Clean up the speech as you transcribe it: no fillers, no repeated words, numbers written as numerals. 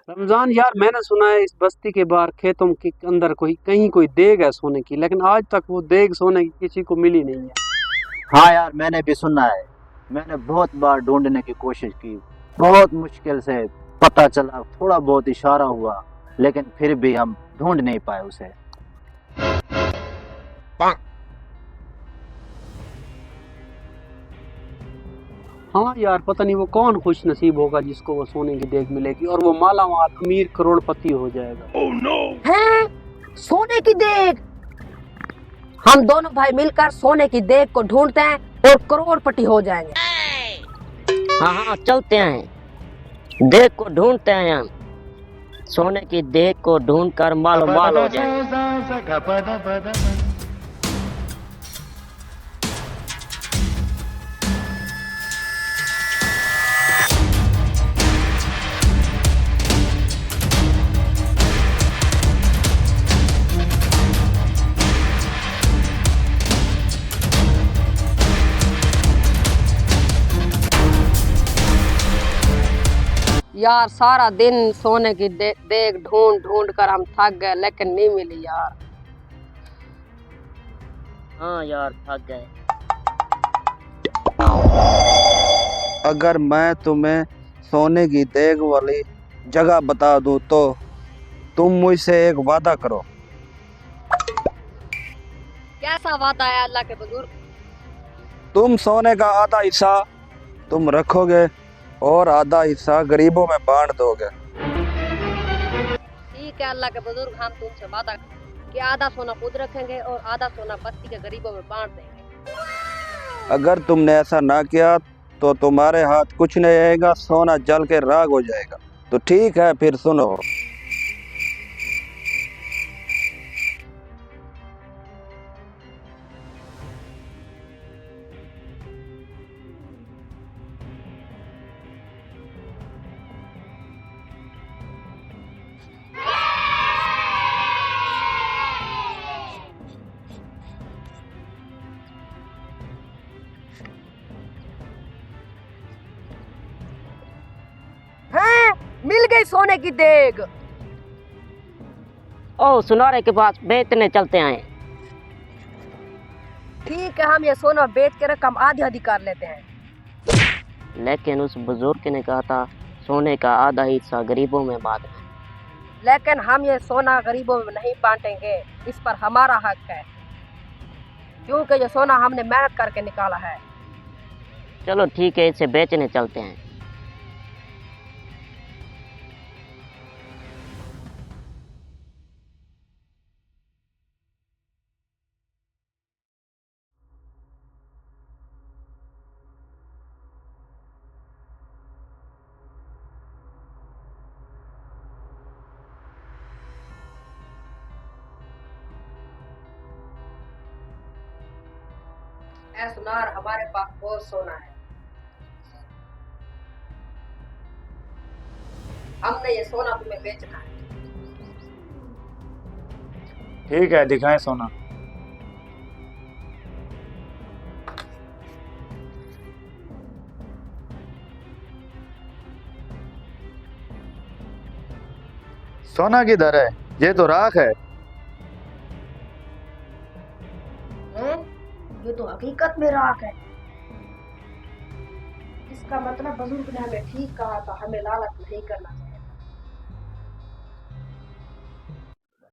रमजान यार, मैंने सुना है इस बस्ती के बाहर खेतों के अंदर कहीं कोई देग है सोने की, लेकिन आज तक वो देग सोने की किसी को मिली नहीं है। हाँ यार, मैंने भी सुना है। मैंने बहुत बार ढूंढने की कोशिश की, बहुत मुश्किल से पता चला, थोड़ा बहुत इशारा हुआ, लेकिन फिर भी हम ढूंढ नहीं पाए उसे। हाँ यार, पता नहीं वो कौन खुश नसीब होगा जिसको वो सोने की देग मिलेगी और वो माला माल अमीर करोड़पति हो जाएगा। हैं? सोने की देग? हम दोनों भाई मिलकर सोने की देग को ढूंढते हैं और करोड़पति हो जाएंगे। हाँ हाँ, चलते हैं, देग को ढूंढते हैं हम। सोने की देग को ढूंढ कर माल माल हो जाएंगे। यार सारा दिन सोने की देग ढूंढ ढूंढ कर हम थक गए, लेकिन नहीं मिली यार। हाँ यार, थक गए। अगर मैं तुम्हें सोने की देग वाली जगह बता दूं तो तुम मुझसे एक वादा करो। कैसा वादा है अल्लाह के बुजुर्ग? तुम सोने का आधा हिस्सा तुम रखोगे और आधा हिस्सा गरीबों में बांट दोगे। ठीक है अल्लाह के बुजुर्ग, हम तुमसे वादा कि आधा सोना खुद रखेंगे और आधा सोना बस्ती के गरीबों में बांट देंगे। अगर तुमने ऐसा ना किया तो तुम्हारे हाथ कुछ नहीं रहेगा, सोना जल के राख हो जाएगा। तो ठीक है, फिर सुनो। हैं? मिल गई सोने की देग। ओ, सुनारे के पास बेचने चलते हैं। ठीक है, हम ये सोना बेच के रकम आधी आधी कर लेते हैं। लेकिन उस बुजुर्ग ने कहा था सोने का आधा हिस्सा गरीबों में बांटना। लेकिन हम ये सोना गरीबों में नहीं बांटेंगे, इस पर हमारा हक है, क्योंकि ये सोना हमने मेहनत करके निकाला है। चलो ठीक है, इसे बेचने चलते हैं। ऐ सुनार, हमारे पास बहुत सोना है, हमने ये सोना तुम्हें बेचना है। ठीक है, दिखाएं सोना। सोना किधर है? ये तो राख है। ये तो हकीकत में राख है। इसका मतलब बुजुर्ग ने हमें ठीक कहा था, हमें लालच नहीं करना चाहिए।